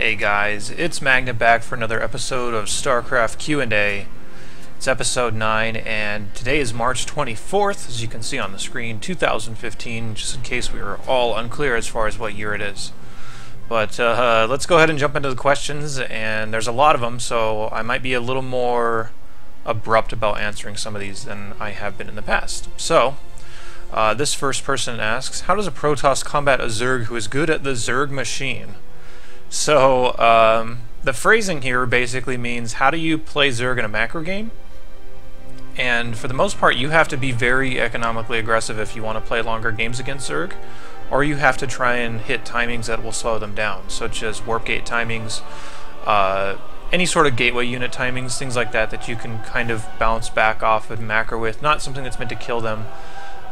Hey guys, it's Magna back for another episode of Starcraft Q&A. It's episode 9, and today is March 24th, as you can see on the screen, 2015, just in case we were all unclear as far as what year it is. But let's go ahead and jump into the questions, and there's a lot of them, so I might be a little more abrupt about answering some of these than I have been in the past. So, this first person asks, how does a Protoss combat a Zerg who is good at the Zerg machine? So, the phrasing here basically means, how do you play Zerg in a macro game? And for the most part, you have to be very economically aggressive if you want to play longer games against Zerg, or you have to try and hit timings that will slow them down, such as warp gate timings, any sort of gateway unit timings, things like that, that you can kind of bounce back off and macro with, not something that's meant to kill them.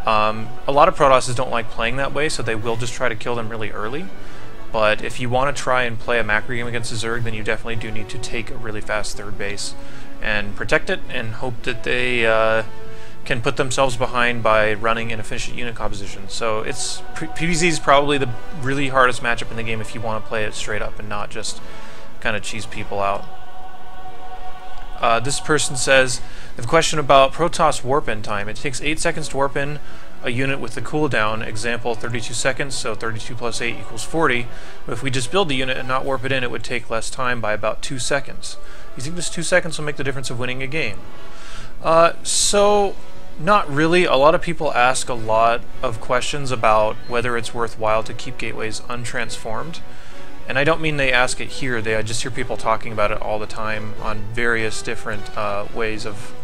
A lot of Protosses don't like playing that way, so they will just try to kill them really early. But if you want to try and play a macro game against a Zerg, then you definitely do need to take a really fast third base and protect it and hope that they can put themselves behind by running inefficient unit composition. So it's PvZ is probably the really hardest matchup in the game if you want to play it straight up and not just kind of cheese people out. This person says, they have a question about Protoss warp-in time. It takes 8 seconds to warp in a unit with the cooldown, example 32 seconds, so 32 plus 8 equals 40. But if we just build the unit and not warp it in, it would take less time by about 2 seconds. You think this 2 seconds will make the difference of winning a game? So, not really. A lot of people ask a lot of questions about whether it's worthwhile to keep gateways untransformed. And I don't mean they ask it here, I just hear people talking about it all the time on various different ways of,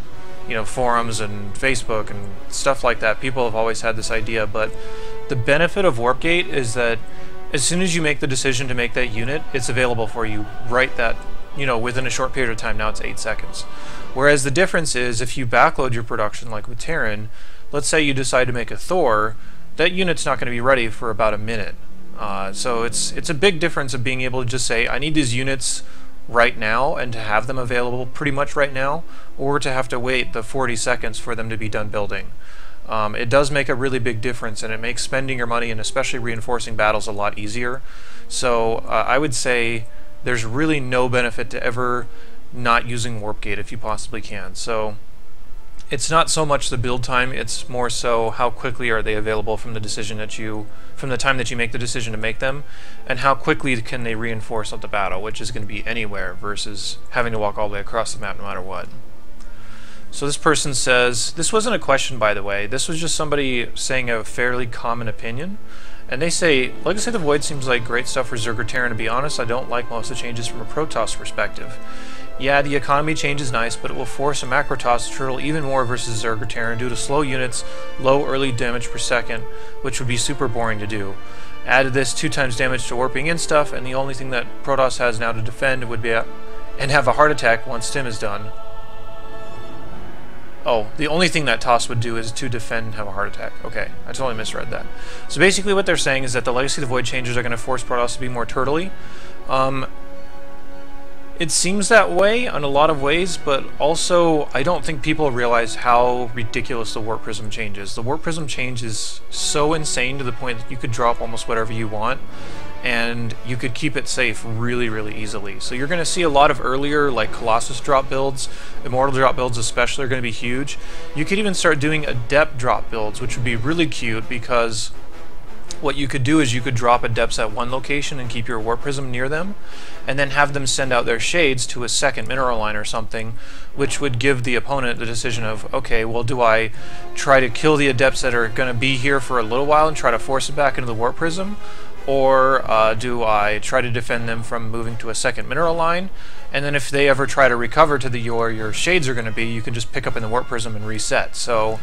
forums and Facebook and stuff like that. People have always had this idea, but the benefit of Warp Gate is that as soon as you make the decision to make that unit, it's available for you right within a short period of time. Now it's 8 seconds. Whereas the difference is if you backload your production, like with Terran, let's say you decide to make a Thor, that unit's not going to be ready for about a minute. So it's a big difference of being able to just say, I need these units right now and to have them available pretty much right now, or to have to wait the 40 seconds for them to be done building. It does make a really big difference, and it makes spending your money and especially reinforcing battles a lot easier. So I would say there's really no benefit to ever not using Warp Gate if you possibly can. So it's not so much the build time, it's more so how quickly are they available from the time that you make the decision to make them, and how quickly can they reinforce up the battle, which is going to be anywhere versus having to walk all the way across the map no matter what. So this person says, this wasn't a question by the way, this was just somebody saying a fairly common opinion, and they say, Legacy of the Void seems like great stuff for Zerg or Terran. To be honest, I don't like most of the changes from a Protoss perspective. Yeah, the economy change is nice, but it will force a Macrotoss to turtle even more versus Zerg or Terran due to slow units, low early damage per second, which would be super boring to do. Add to this 2 times damage to warping in stuff, and the only thing that Protoss has now to defend would be and have a heart attack once Stim is done. Oh, the only thing that Toss would do is to defend and have a heart attack. Okay, I totally misread that. So basically what they're saying is that the Legacy of the Void changes are going to force Protoss to be more turtley. It seems that way in a lot of ways, but also I don't think people realize how ridiculous the Warp Prism change is. The Warp Prism change is so insane to the point that you could drop almost whatever you want, and you could keep it safe really, really easily. So you're going to see a lot of earlier, like Colossus drop builds, Immortal drop builds especially are going to be huge. You could even start doing Adept drop builds, which would be really cute because what you could do is you could drop Adepts at one location and keep your Warp Prism near them, and then have them send out their shades to a second mineral line or something, which would give the opponent the decision of, okay, well, do I try to kill the Adepts that are going to be here for a little while and try to force it back into the Warp Prism, or do I try to defend them from moving to a second mineral line, and then if they ever try to recover to your shades are going to be, you can just pick up in the Warp Prism and reset. So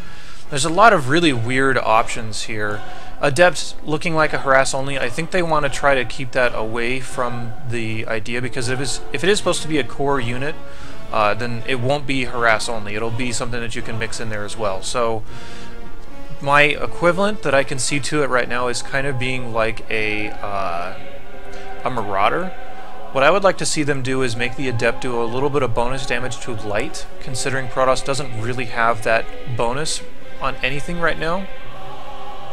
there's a lot of really weird options here. Adept looking like a harass only, I think they want to try to keep that away from the idea, because if it is supposed to be a core unit, then it won't be harass only. It'll be something that you can mix in there as well. So my equivalent that I can see to it right now is kind of being like a Marauder. What I would like to see them do is make the Adept do a little bit of bonus damage to light, considering Protoss doesn't really have that bonus on anything right now,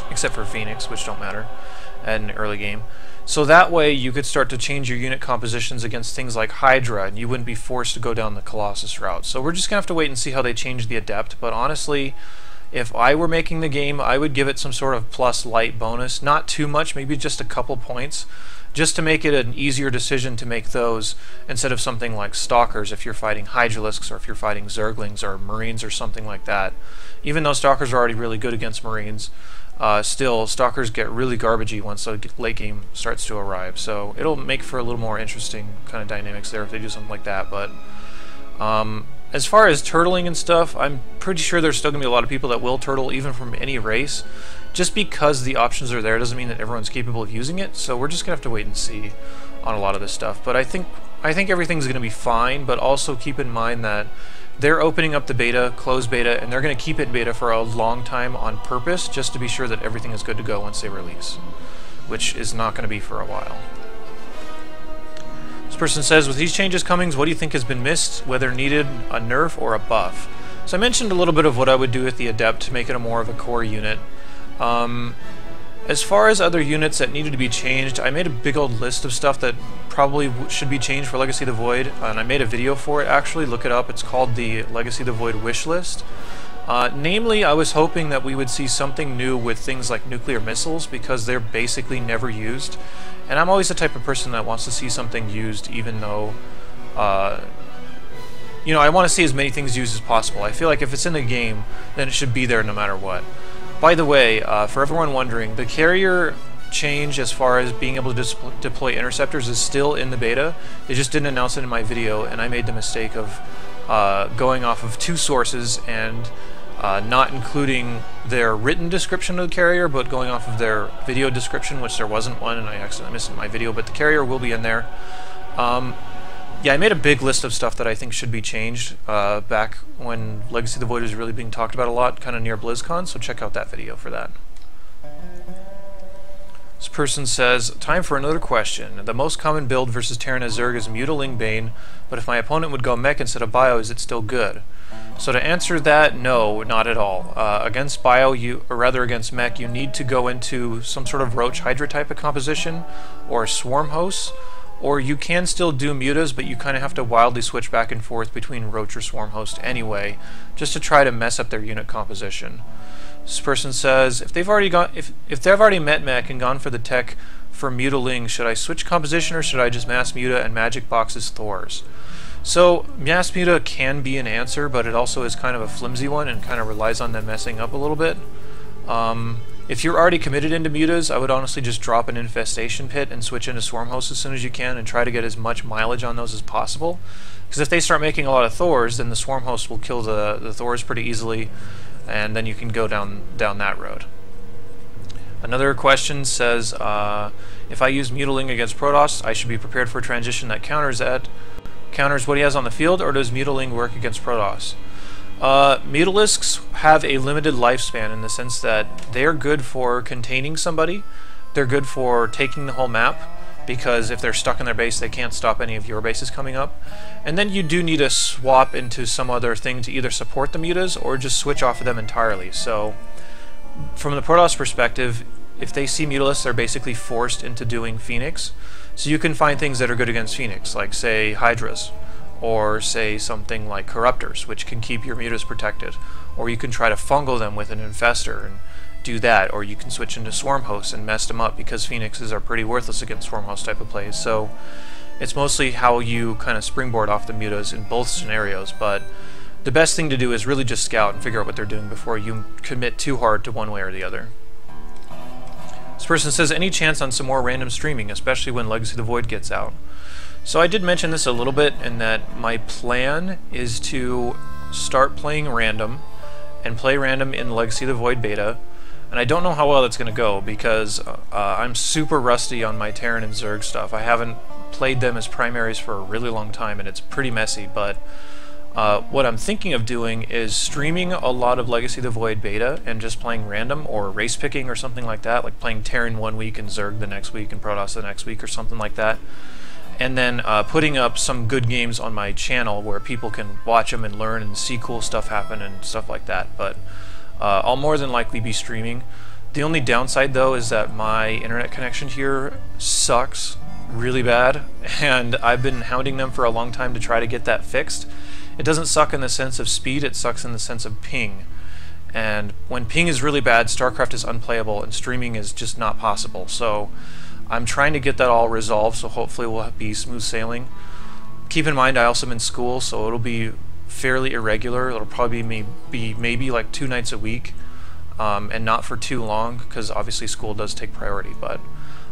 except for Phoenix, which don't matter in early game. So that way you could start to change your unit compositions against things like Hydra, and you wouldn't be forced to go down the Colossus route. So we're just going to have to wait and see how they change the Adept, but honestly, if I were making the game, I would give it some sort of plus light bonus. Not too much, maybe just a couple points, just to make it an easier decision to make those instead of something like Stalkers if you're fighting Hydralisks or if you're fighting Zerglings or Marines or something like that. Even though Stalkers are already really good against Marines, still, Stalkers get really garbagey once the late game starts to arrive. So it'll make for a little more interesting kind of dynamics there if they do something like that. But as far as turtling and stuff, I'm pretty sure there's still going to be a lot of people that will turtle even from any race. Just because the options are there doesn't mean that everyone's capable of using it, so we're just going to have to wait and see on a lot of this stuff. But I think everything's going to be fine, but also keep in mind that they're opening up the beta, closed beta, and they're going to keep it in beta for a long time on purpose just to be sure that everything is good to go once they release, which is not going to be for a while. This person says, with these changes coming, what do you think has been missed, whether needed a nerf or a buff? So I mentioned a little bit of what I would do with the Adept to make it a more of a core unit. As far as other units that needed to be changed, I made a big old list of stuff that probably should be changed for Legacy of the Void, and I made a video for it actually. Look it up. It's called the Legacy of the Void Wishlist. Namely, I was hoping that we would see something new with things like nuclear missiles, because they're basically never used. And I'm always the type of person that wants to see something used, even though, you know, I want to see as many things used as possible. I feel like if it's in the game, then it should be there no matter what. By the way, for everyone wondering, the carrier change as far as being able to deploy interceptors is still in the beta. They just didn't announce it in my video, and I made the mistake of going off of two sources and not including their written description of the carrier, but going off of their video description, which there wasn't one, and I accidentally missed it in my video, but the carrier will be in there. Yeah, I made a big list of stuff that I think should be changed back when Legacy of the Void was really being talked about a lot, kind of near BlizzCon, so check out that video for that. This person says, time for another question. The most common build versus Terran as Zerg is Muta, Ling, Bane, but if my opponent would go Mech instead of Bio, is it still good? So to answer that, no, not at all. Against Bio, or rather against Mech, you need to go into some sort of Roach Hydra type of composition, or Swarm Hosts, or you can still do Mutas, but you kind of have to wildly switch back and forth between Roach or Swarm Host anyway, just to try to mess up their unit composition. This person says, if they've already met Mech and gone for the tech for Muta Ling, should I switch composition or should I just mass Muta and magic boxes Thors? So mass Muta can be an answer, but it also is kind of a flimsy one and kind of relies on them messing up a little bit. If you're already committed into Mutas, I would honestly just drop an Infestation Pit and switch into Swarm Host as soon as you can and try to get as much mileage on those as possible. Because if they start making a lot of Thors, then the Swarm Host will kill the Thors pretty easily, and then you can go down that road. Another question says, if I use Muta Ling against Protoss, I should be prepared for a transition that counters what he has on the field, or does Muta Ling work against Protoss? Mutalisks have a limited lifespan in the sense that they're good for containing somebody, they're good for taking the whole map, because if they're stuck in their base they can't stop any of your bases coming up, and then you do need to swap into some other thing to either support the Mutas or just switch off of them entirely. So from the Protoss perspective, if they see Mutalisks, they're basically forced into doing Phoenix, so you can find things that are good against Phoenix, like say Hydras, or say something like Corruptors, which can keep your Mutas protected, or you can try to fungal them with an Infestor and do that, or you can switch into Swarm Hosts and mess them up, because Phoenixes are pretty worthless against Swarm Host type of plays. So it's mostly how you kind of springboard off the Mutas in both scenarios, but the best thing to do is really just scout and figure out what they're doing before you commit too hard to one way or the other. This person says, any chance on some more random streaming, especially when Legacy of the Void gets out? So I did mention this a little bit, in that my plan is to start playing random and play random in Legacy of the Void beta, and I don't know how well that's going to go because I'm super rusty on my Terran and Zerg stuff. I haven't played them as primaries for a really long time and it's pretty messy, but what I'm thinking of doing is streaming a lot of Legacy of the Void beta and just playing random or race picking or something like that, like playing Terran one week and Zerg the next week and Protoss the next week or something like that. And then putting up some good games on my channel where people can watch them and learn and see cool stuff happen and stuff like that. But I'll more than likely be streaming. The only downside though is that my internet connection here sucks really bad, and I've been hounding them for a long time to try to get that fixed. It doesn't suck in the sense of speed, it sucks in the sense of ping. And when ping is really bad, Starcraft is unplayable and streaming is just not possible. So I'm trying to get that all resolved, so hopefully we'll be smooth sailing. Keep in mind I also am in school, so it'll be fairly irregular. It'll probably be maybe like 2 nights a week, and not for too long, because obviously school does take priority. But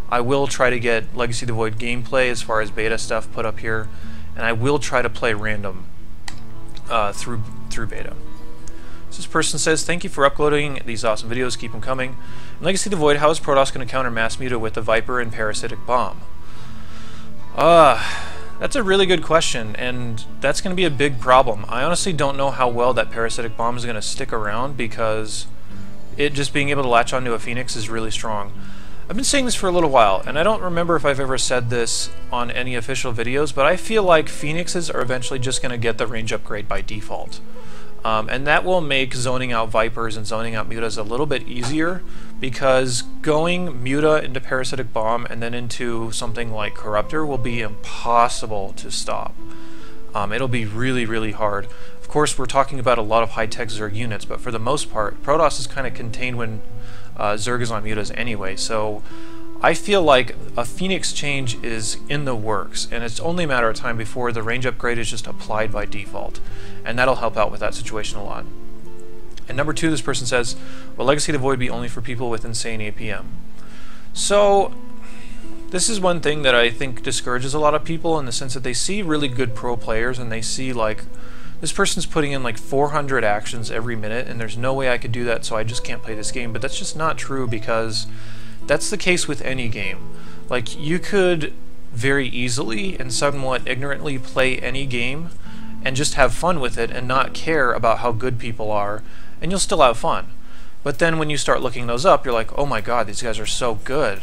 I will try to get Legacy of the Void gameplay as far as beta stuff put up here, and I will try to play random through beta. So this person says, thank you for uploading these awesome videos, keep them coming. In Legacy of the Void, how is Protoss going to counter mass Muta with the Viper and Parasitic Bomb? That's a really good question, and that's going to be a big problem. I honestly don't know how well that Parasitic Bomb is going to stick around, because it just being able to latch onto a Phoenix is really strong. I've been saying this for a little while, and I don't remember if I've ever said this on any official videos, but I feel like Phoenixes are eventually just going to get the range upgrade by default. And that will make zoning out Vipers and zoning out Mutas a little bit easier, because going Muta into Parasitic Bomb and then into something like Corruptor will be impossible to stop. It'll be really, really hard. Of course, we're talking about a lot of high-tech Zerg units, but for the most part, Protoss is kind of contained when Zerg is on Mutas anyway, so I feel like a Phoenix change is in the works, and it's only a matter of time before the range upgrade is just applied by default, and that'll help out with that situation a lot. And number 2, this person says, will Legacy of the Void be only for people with insane APM? So this is one thing that I think discourages a lot of people, in the sense that they see really good pro players and they see like, this person's putting in like 400 actions every minute and there's no way I could do that, so I just can't play this game. But that's just not true, because that's the case with any game. Like, you could very easily and somewhat ignorantly play any game and just have fun with it and not care about how good people are, and you'll still have fun. But then when you start looking those up, you're like, oh my god, these guys are so good.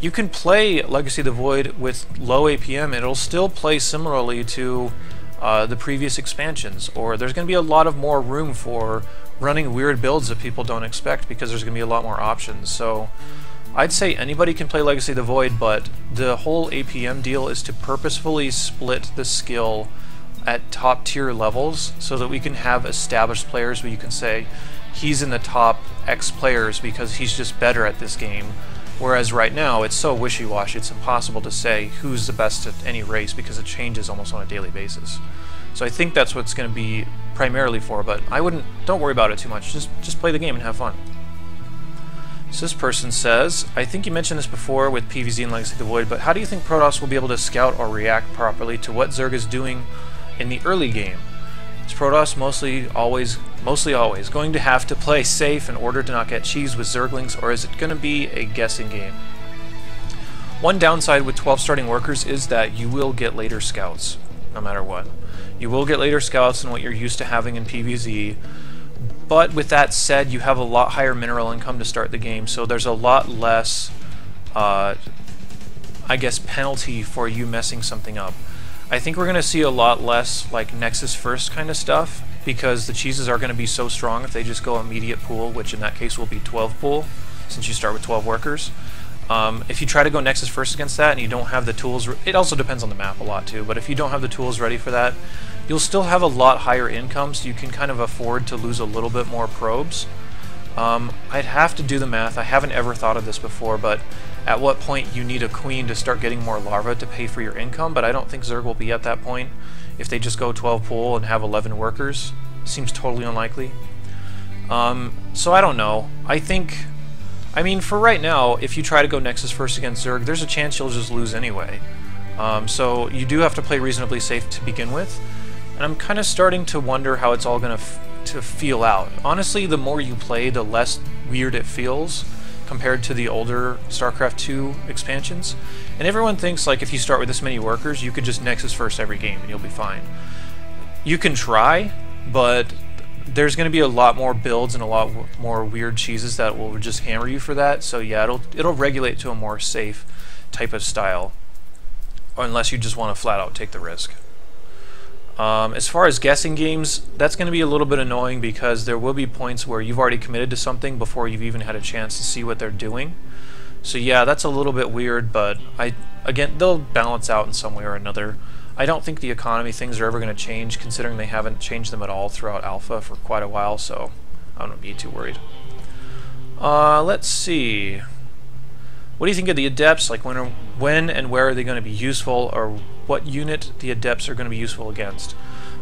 You can play Legacy of the Void with low APM and it'll still play similarly to the previous expansions, or there's going to be a lot of more room for running weird builds that people don't expect, because there's going to be a lot more options. So I'd say anybody can play Legacy of the Void, but the whole APM deal is to purposefully split the skill at top tier levels, so that we can have established players where you can say he's in the top X players because he's just better at this game. Whereas right now it's so wishy-washy, it's impossible to say who's the best at any race, because it changes almost on a daily basis. So I think that's what it's going to be primarily for, but don't worry about it too much, just play the game and have fun. So this person says, I think you mentioned this before with PvZ and Legacy of the Void, but how do you think Protoss will be able to scout or react properly to what Zerg is doing in the early game? Is Protoss mostly always going to have to play safe in order to not get cheesed with Zerglings, or is it going to be a guessing game? One downside with 12 starting workers is that you will get later scouts, no matter what. You will get later scouts than what you're used to having in PvZ, but with that said, you have a lot higher mineral income to start the game, so there's a lot less, I guess, penalty for you messing something up. I think we're going to see a lot less like Nexus first kind of stuff, because the cheeses are going to be so strong if they just go immediate pool, which in that case will be 12 pool, since you start with 12 workers. If you try to go Nexus first against that and you don't have the tools, it also depends on the map a lot too, but if you don't have the tools ready for that, you'll still have a lot higher income, so you can kind of afford to lose a little bit more probes. I'd have to do the math. I haven't ever thought of this before, but at what point you need a queen to start getting more larvae to pay for your income, but I don't think Zerg will be at that point if they just go 12 pool and have 11 workers. Seems totally unlikely. So I don't know. I mean, for right now, if you try to go Nexus first against Zerg, there's a chance you'll just lose anyway. So you do have to play reasonably safe to begin with, and I'm kind of starting to wonder how it's all going to feel out. Honestly, the more you play, the less weird it feels compared to the older StarCraft 2 expansions. And everyone thinks, like, if you start with this many workers, you could just Nexus first every game and you'll be fine. You can try, but there's going to be a lot more builds and a lot more weird cheeses that will just hammer you for that. So yeah, it'll regulate to a more safe type of style, or unless you just want to flat out take the risk. As far as guessing games, that's going to be a little bit annoying because there will be points where you've already committed to something before you've even had a chance to see what they're doing. So yeah, that's a little bit weird, but again, they'll balance out in some way or another. I don't think the economy things are ever going to change, considering they haven't changed them at all throughout Alpha for quite a while, so I don't be too worried. Let's see. What do you think of the Adepts? Like, when and where are they going to be useful, or what unit the Adepts are going to be useful against?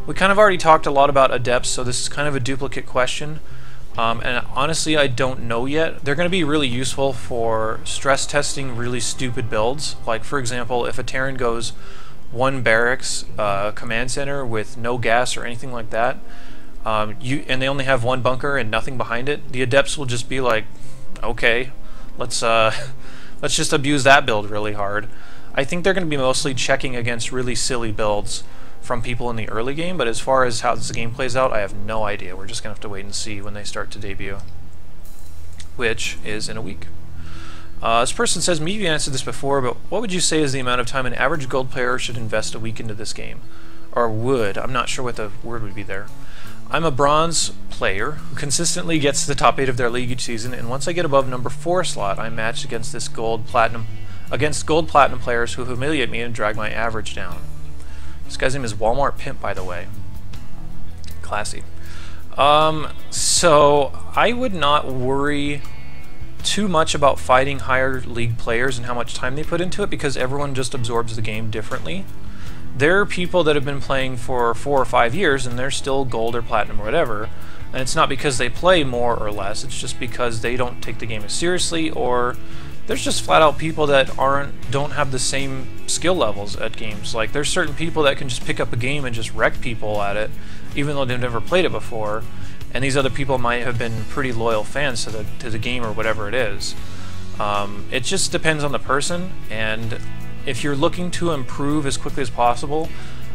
We kind of already talked a lot about Adepts, so this is kind of a duplicate question. And honestly, I don't know yet. They're going to be really useful for stress testing really stupid builds. Like, for example, if a Terran goes one barracks command center with no gas or anything like that, and they only have one bunker and nothing behind it, the Adepts will just be like, okay, let's just abuse that build really hard. I think they're going to be mostly checking against really silly builds from people in the early game, but as far as how this game plays out, I have no idea. We're just going to have to wait and see when they start to debut, which is in a week. This person says, maybe you answered this before, but what would you say is the amount of time an average gold player should invest a week into this game? Or would. I'm not sure what the word would be there. I'm a bronze player who consistently gets to the top 8 of their league each season, and once I get above number 4 slot, I'm matched against gold platinum players who humiliate me and drag my average down. This guy's name is Walmart Pimp, by the way. Classy. So I would not worry too much about fighting higher league players and how much time they put into it, because everyone just absorbs the game differently. There are people that have been playing for 4 or 5 years and they're still gold or platinum or whatever, and it's not because they play more or less, it's just because they don't take the game as seriously, or there's just flat out people that don't have the same skill levels at games. Like, there's certain people that can just pick up a game and just wreck people at it even though they've never played it before, and these other people might have been pretty loyal fans to the game or whatever it is. It just depends on the person, and if you're looking to improve as quickly as possible,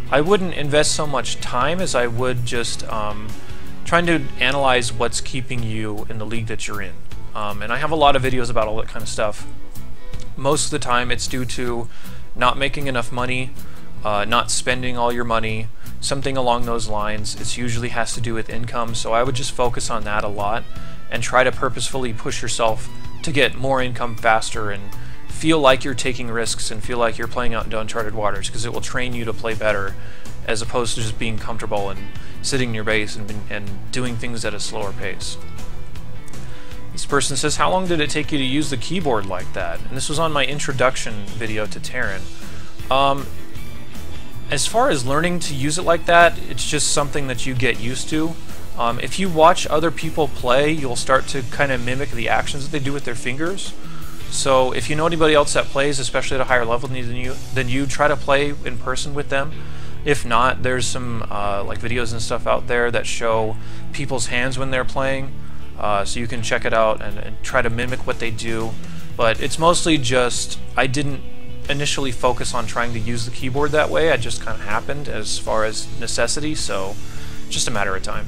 I wouldn't invest so much time as I would just trying to analyze what's keeping you in the league that you're in. And I have a lot of videos about all that kind of stuff. Most of the time it's due to not making enough money, not spending all your money, something along those lines. It usually has to do with income, so I would just focus on that a lot and try to purposefully push yourself to get more income faster and feel like you're taking risks and feel like you're playing out into uncharted waters, because it will train you to play better as opposed to just being comfortable and sitting in your base and doing things at a slower pace. This person says, how long did it take you to use the keyboard like that? And this was on my introduction video to Terran. As far as learning to use it like that, it's just something that you get used to. If you watch other people play, you'll start to kind of mimic the actions that they do with their fingers. So if you know anybody else that plays, especially at a higher level than you, try to play in person with them. If not, there's some like videos and stuff out there that show people's hands when they're playing. So you can check it out and try to mimic what they do. But it's mostly just, I didn't initially focus on trying to use the keyboard that way. It just kind of happened as far as necessity, so just a matter of time.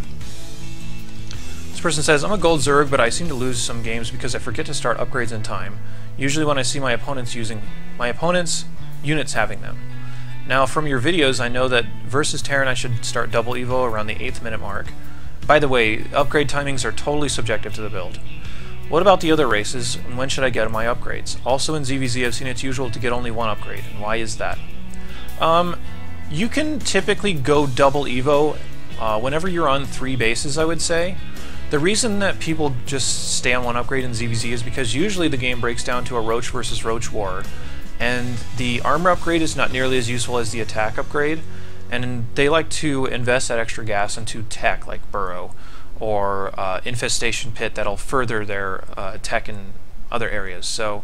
This person says, I'm a gold Zerg, but I seem to lose some games because I forget to start upgrades in time, usually when I see my opponent's units having them. Now, from your videos, I know that versus Terran I should start double evo around the 8th minute mark. By the way, upgrade timings are totally subjective to the build. What about the other races, and when should I get my upgrades? Also in ZVZ I've seen it's usual to get only one upgrade, and why is that? You can typically go double evo whenever you're on 3 bases, I would say. The reason that people just stay on one upgrade in ZVZ is because usually the game breaks down to a Roach versus Roach war, and the armor upgrade is not nearly as useful as the attack upgrade, and they like to invest that extra gas into tech like Burrow or Infestation Pit that'll further their tech in other areas. So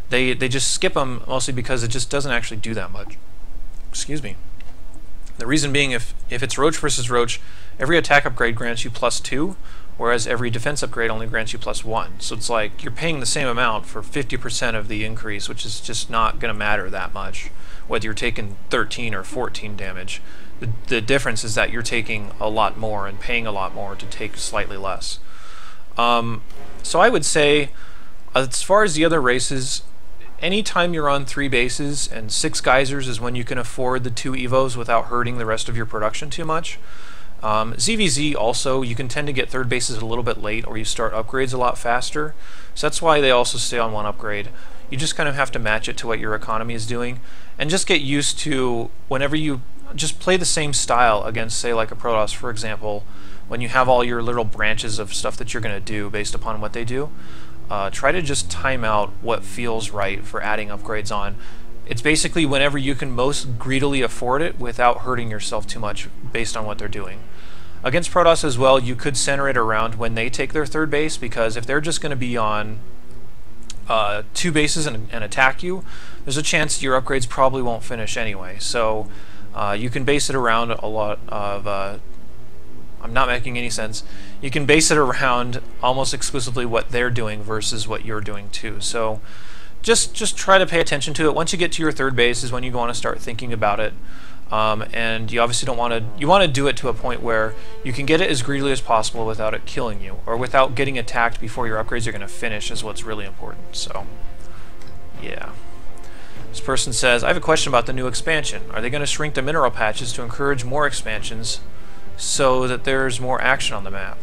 they just skip them mostly because it just doesn't actually do that much. Excuse me. The reason being, if it's Roach versus Roach, every attack upgrade grants you +2, whereas every defense upgrade only grants you +1. So it's like you're paying the same amount for 50% of the increase, which is just not going to matter that much, whether you're taking 13 or 14 damage. The difference is that you're taking a lot more and paying a lot more to take slightly less. So I would say, as far as the other races, anytime you're on 3 bases and 6 geysers is when you can afford the 2 evos without hurting the rest of your production too much. ZVZ also, you can tend to get 3rd bases a little bit late, or you start upgrades a lot faster, so that's why they also stay on 1 upgrade. You just kind of have to match it to what your economy is doing, and just get used to whenever you just play the same style against, say, like a Protoss, for example, when you have all your little branches of stuff that you're going to do based upon what they do, try to just time out what feels right for adding upgrades on. It's basically whenever you can most greedily afford it without hurting yourself too much based on what they're doing. Against Protoss as well, you could center it around when they take their 3rd base, because if they're just going to be on 2 bases and attack you, there's a chance your upgrades probably won't finish anyway. So you can base it around a lot of... I'm not making any sense. You can base it around almost exclusively what they're doing versus what you're doing too. So just try to pay attention to it. Once you get to your 3rd base is when you want to start thinking about it. And you obviously don't want to... You want to do it to a point where you can get it as greedily as possible without it killing you, or without getting attacked before your upgrades are going to finish is what's really important. So, yeah. This person says, I have a question about the new expansion. Are they going to shrink the mineral patches to encourage more expansions so that there's more action on the map?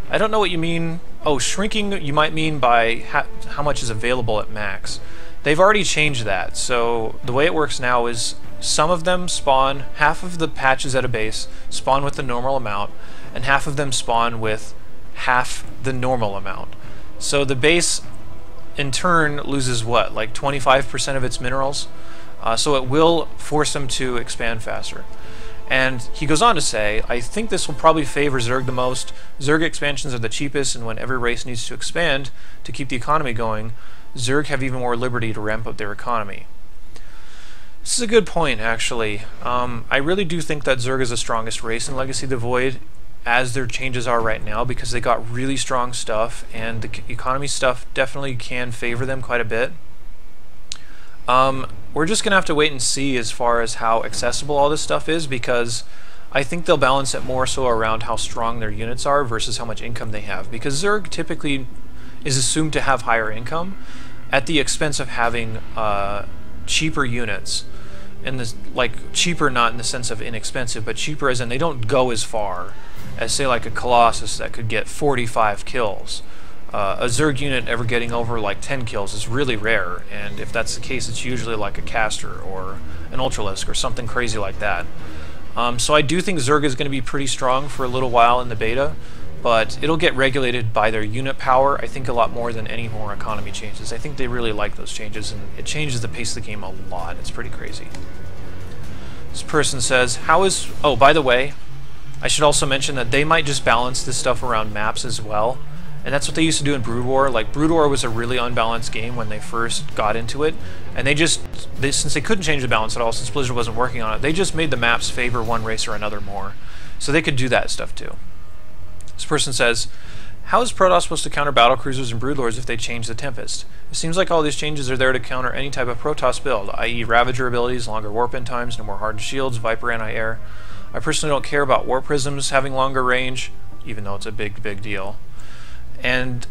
I don't know what you mean. Oh, shrinking you might mean by how much is available at max. They've already changed that, so the way it works now is some of them spawn, half of the patches at a base spawn with the normal amount, and half of them spawn with half the normal amount. So the base in turn loses what, like 25% of its minerals? So it will force them to expand faster. And he goes on to say, I think this will probably favor Zerg the most. Zerg expansions are the cheapest, and when every race needs to expand to keep the economy going, Zerg have even more liberty to ramp up their economy. This is a good point, actually. I really do think that Zerg is the strongest race in Legacy of the Void, as their changes are right now, because they got really strong stuff, and the economy stuff definitely can favor them quite a bit. We're just going to have to wait and see as far as how accessible all this stuff is, because I think they'll balance it more so around how strong their units are versus how much income they have, because Zerg typically is assumed to have higher income at the expense of having cheaper units. And this, like, cheaper not in the sense of inexpensive, but cheaper as in they don't go as far as, say, like a Colossus that could get 45 kills. A Zerg unit ever getting over like 10 kills is really rare, and if that's the case, it's usually like a Caster or an Ultralisk or something crazy like that. So I do think Zerg is going to be pretty strong for a little while in the beta, but it'll get regulated by their unit power, I think, a lot more than any more economy changes. I think they really like those changes, and it changes the pace of the game a lot. It's pretty crazy. This person says, how is... Oh, by the way, I should also mention that they might just balance this stuff around maps as well. And that's what they used to do in Brood War. Like, Brood War was a really unbalanced game when they first got into it. And since they couldn't change the balance at all, since Blizzard wasn't working on it, they just made the maps favor one race or another more. So they could do that stuff too. This person says, how is Protoss supposed to counter Battlecruisers and Broodlords if they change the Tempest? It seems like all these changes are there to counter any type of Protoss build, i.e. Ravager abilities, longer warp-in times, no more hardened shields, Viper anti-air. I personally don't care about warp prisms having longer range, even though it's a big deal. And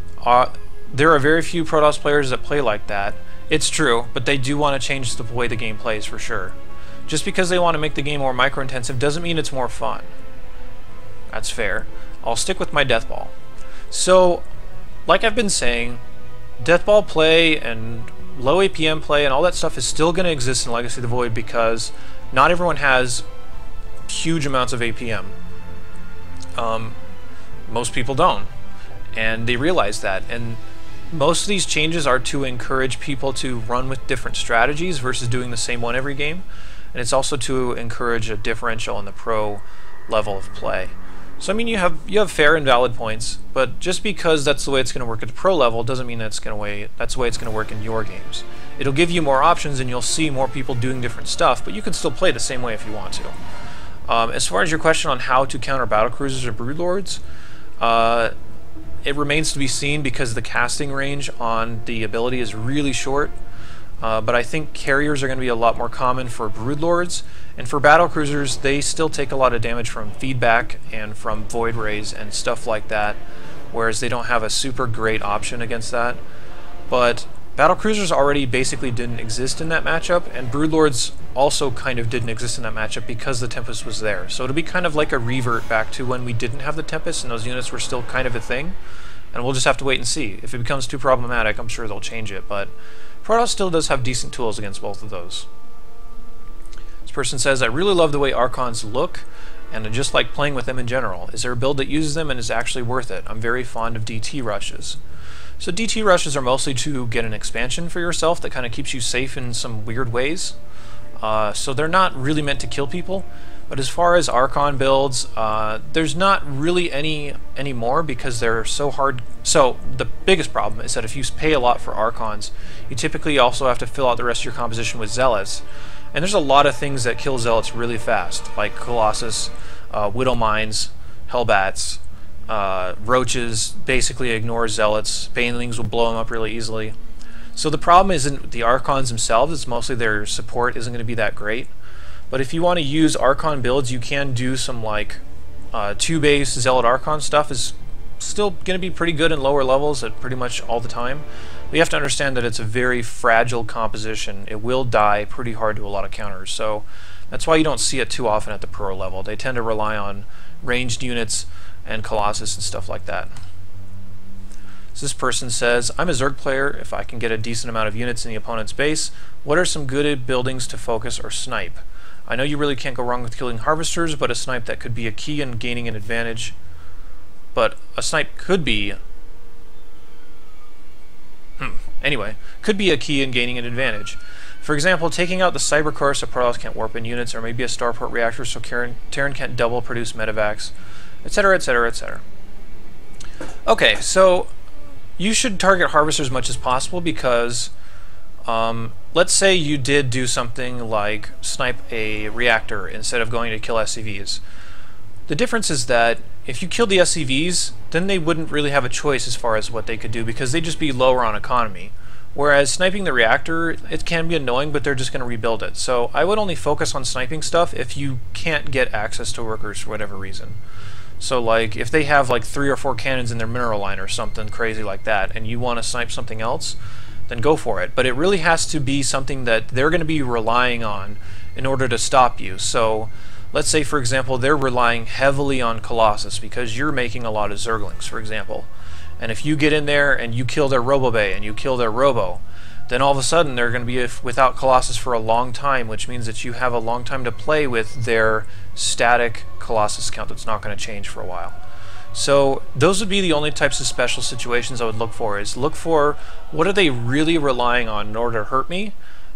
there are very few Protoss players that play like that. It's true, but they do want to change the way the game plays for sure. Just because they want to make the game more micro-intensive doesn't mean it's more fun. That's fair. I'll stick with my Deathball. So, like I've been saying, Deathball play and low APM play and all that stuff is still going to exist in Legacy of the Void because not everyone has huge amounts of APM. Most people don't. And they realize that, and most of these changes are to encourage people to run with different strategies versus doing the same one every game, and it's also to encourage a differential in the pro level of play. So I mean, you have fair and valid points, but just because that's the way it's going to work at the pro level doesn't mean that's the way it's going to work in your games. It'll give you more options and you'll see more people doing different stuff, but you can still play the same way if you want to. As far as your question on how to counter Battlecruisers or Broodlords, it remains to be seen because the casting range on the ability is really short, but I think carriers are going to be a lot more common for Broodlords, and for Battlecruisers they still take a lot of damage from feedback and from Void Rays and stuff like that, whereas they don't have a super great option against that. But Battlecruisers already basically didn't exist in that matchup, and Broodlords also kind of didn't exist in that matchup because the Tempest was there. So it'll be kind of like a revert back to when we didn't have the Tempest and those units were still kind of a thing. And we'll just have to wait and see. If it becomes too problematic, I'm sure they'll change it, but Protoss still does have decent tools against both of those. This person says, I really love the way Archons look, and I just like playing with them in general. Is there a build that uses them and is actually worth it? I'm very fond of DT rushes. So DT rushes are mostly to get an expansion for yourself that kind of keeps you safe in some weird ways. So they're not really meant to kill people. But as far as Archon builds, there's not really any anymore because they're so hard. So the biggest problem is that if you pay a lot for Archons, you typically also have to fill out the rest of your composition with Zealots. And there's a lot of things that kill Zealots really fast, like Colossus, Widow Mines, Hellbats, Roaches basically ignore Zealots. Banelings will blow them up really easily. So the problem isn't the Archons themselves, it's mostly their support isn't going to be that great. But if you want to use Archon builds, you can do some like 2-base Zealot Archon stuff is still going to be pretty good in lower levels at pretty much all the time. But you have to understand that it's a very fragile composition. It will die pretty hard to a lot of counters. So that's why you don't see it too often at the pro level. They tend to rely on ranged units and Colossus and stuff like that. So this person says, I'm a Zerg player. If I can get a decent amount of units in the opponent's base, what are some good buildings to focus or snipe? I know you really can't go wrong with killing harvesters, but a snipe that could be a key in gaining an advantage. But a snipe could be... Anyway, could be a key in gaining an advantage. For example, taking out the Cybercore so Protoss can't warp in units, or maybe a starport reactor so Terran can't double produce medevacs, etc., etc., etc. Okay, so you should target harvesters as much as possible because let's say you did do something like snipe a reactor instead of going to kill SCVs. The difference is that if you kill the SCVs, then they wouldn't really have a choice as far as what they could do because they'd just be lower on economy. Whereas sniping the reactor, it can be annoying, but they're just going to rebuild it. So I would only focus on sniping stuff if you can't get access to workers for whatever reason. So like if they have like 3 or 4 cannons in their mineral line or something crazy like that and you want to snipe something else, then go for it. But it really has to be something that they're going to be relying on in order to stop you. So let's say, for example, they're relying heavily on Colossus because you're making a lot of Zerglings, for example. And if you get in there and you kill their Robo-Bay and you kill their Robo, then all of a sudden they're going to be without Colossus for a long time, which means that you have a long time to play with their static Colossus count that's not going to change for a while. So those would be the only types of special situations I would look for, is look for what are they really relying on in order to hurt me,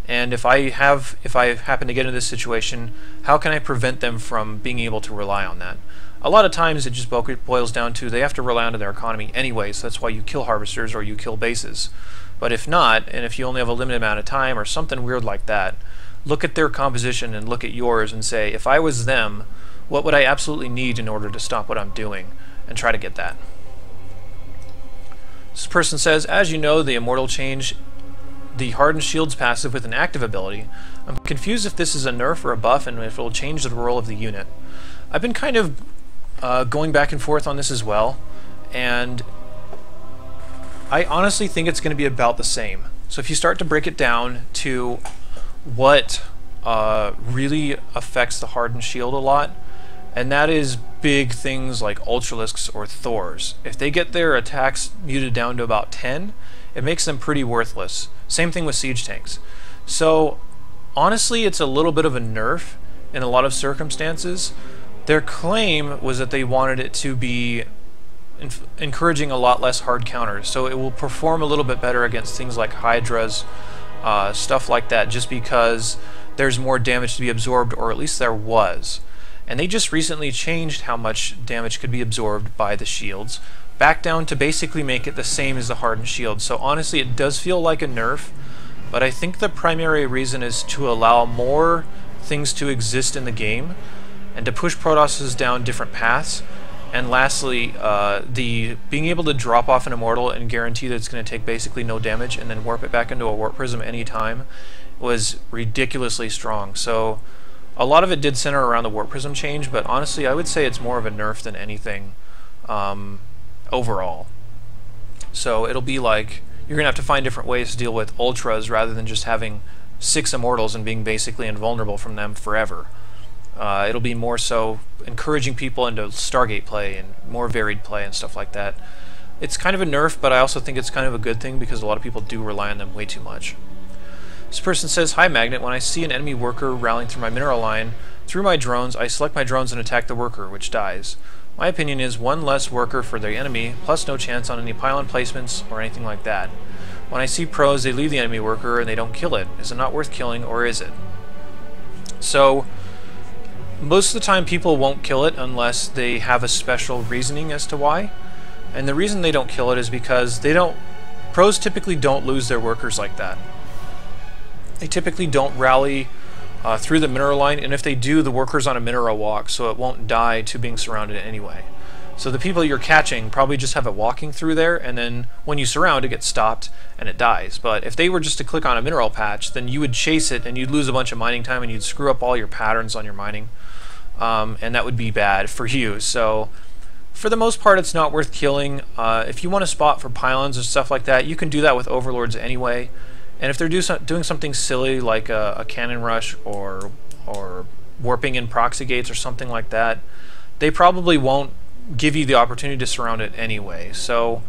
and if I happen to get into this situation, how can I prevent them from being able to rely on that? A lot of times it just boils down to they have to rely on their economy anyway, so that's why you kill harvesters or you kill bases. But if not, and if you only have a limited amount of time or something weird like that, look at their composition and look at yours and say, if I was them, what would I absolutely need in order to stop what I'm doing? And try to get that. This person says, as you know, the immortal change the hardened shields passive with an active ability. I'm confused if this is a nerf or a buff and if it will change the role of the unit. I've been kind of going back and forth on this as well, and I honestly think it's going to be about the same. So if you start to break it down to what really affects the hardened shield a lot, and that is big things like Ultralisks or Thors. If they get their attacks muted down to about 10, it makes them pretty worthless. Same thing with siege tanks. So honestly, it's a little bit of a nerf in a lot of circumstances. Their claim was that they wanted it to be encouraging a lot less hard counters, so it will perform a little bit better against things like Hydras, stuff like that, just because there's more damage to be absorbed, or at least there was. And they just recently changed how much damage could be absorbed by the shields, back down to basically make it the same as the hardened shield. So honestly, it does feel like a nerf, but I think the primary reason is to allow more things to exist in the game, and to push Protosses down different paths. And lastly, the being able to drop off an immortal and guarantee that it's going to take basically no damage and then warp it back into a warp prism anytime was ridiculously strong. So a lot of it did center around the warp prism change, but honestly I would say it's more of a nerf than anything overall. So it'll be like you're going to have to find different ways to deal with ultras rather than just having 6 immortals and being basically invulnerable from them forever. It'll be more so encouraging people into Stargate play and more varied play and stuff like that. It's kind of a nerf, but I also think it's kind of a good thing because a lot of people do rely on them way too much. This person says, "Hi Magnet, when I see an enemy worker rallying through my mineral line, through my drones, I select my drones and attack the worker, which dies. My opinion is one less worker for the enemy, plus no chance on any pylon placements or anything like that. When I see pros, they leave the enemy worker and they don't kill it. Is it not worth killing, or is it?" So, most of the time people won't kill it unless they have a special reasoning as to why. And the reason they don't kill it is because pros typically don't lose their workers like that. They typically don't rally through the mineral line, and if they do, the worker's on a mineral walk, so it won't die to being surrounded anyway. So the people you're catching probably just have it walking through there, and then when you surround, it gets stopped and it dies. But if they were just to click on a mineral patch, then you would chase it and you'd lose a bunch of mining time and you'd screw up all your patterns on your mining. And that would be bad for you. So for the most part, it's not worth killing. If you want to spot for pylons and stuff like that, you can do that with overlords anyway. And if they're doing something silly like a cannon rush or warping in proxy gates or something like that, they probably won't give you the opportunity to surround it anyway. So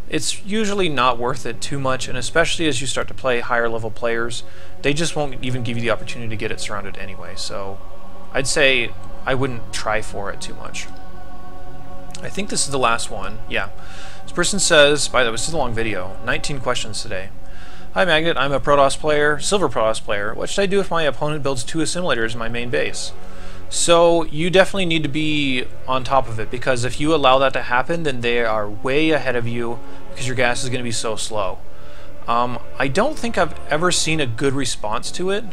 it's usually not worth it too much, and especially as you start to play higher level players, they just won't even give you the opportunity to get it surrounded anyway. So I'd say I wouldn't try for it too much. I think this is the last one. Yeah. This person says, by the way, this is a long video, 19 questions today. "Hi Magnet, I'm a Protoss player, Silver Protoss player. What should I do if my opponent builds 2 assimilators in my main base?" So you definitely need to be on top of it, because if you allow that to happen, then they are way ahead of you because your gas is going to be so slow. I don't think I've ever seen a good response to it.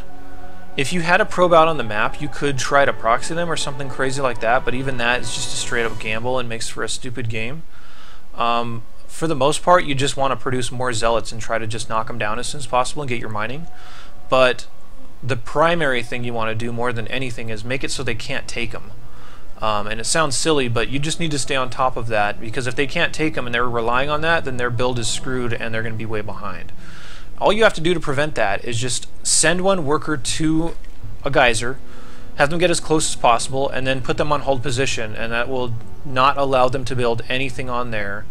If you had a probe out on the map, you could try to proxy them or something crazy like that, but even that is just a straight up gamble and makes for a stupid game. For the most part, you just want to produce more zealots and try to just knock them down as soon as possible and get your mining. But the primary thing you want to do more than anything is make it so they can't take them. And it sounds silly, but you just need to stay on top of that, because if they can't take them and they're relying on that, then their build is screwed and they're going to be way behind. All you have to do to prevent that is just send one worker to a geyser, have them get as close as possible, and then put them on hold position, and that will not allow them to build anything on there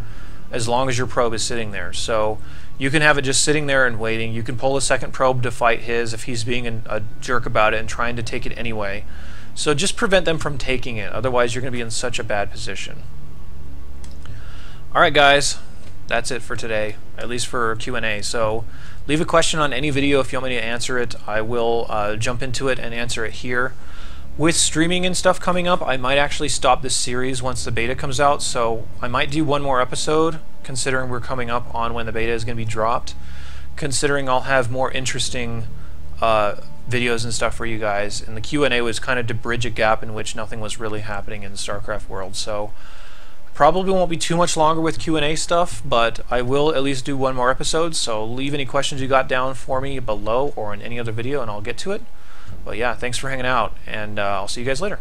as long as your probe is sitting there. So you can have it just sitting there and waiting. You can pull a second probe to fight his if he's being a jerk about it and trying to take it anyway. So just prevent them from taking it, otherwise you're going to be in such a bad position. Alright guys, that's it for today, at least for Q&A. So leave a question on any video if you want me to answer it. I will jump into it and answer it here. With streaming and stuff coming up, I might actually stop this series once the beta comes out, so I might do one more episode, considering we're coming up on when the beta is going to be dropped, considering I'll have more interesting videos and stuff for you guys, and the Q&A was kind of to bridge a gap in which nothing was really happening in the StarCraft world. So probably won't be too much longer with Q&A stuff, but I will at least do one more episode, so leave any questions you got down for me below or in any other video and I'll get to it. But yeah, thanks for hanging out, and I'll see you guys later.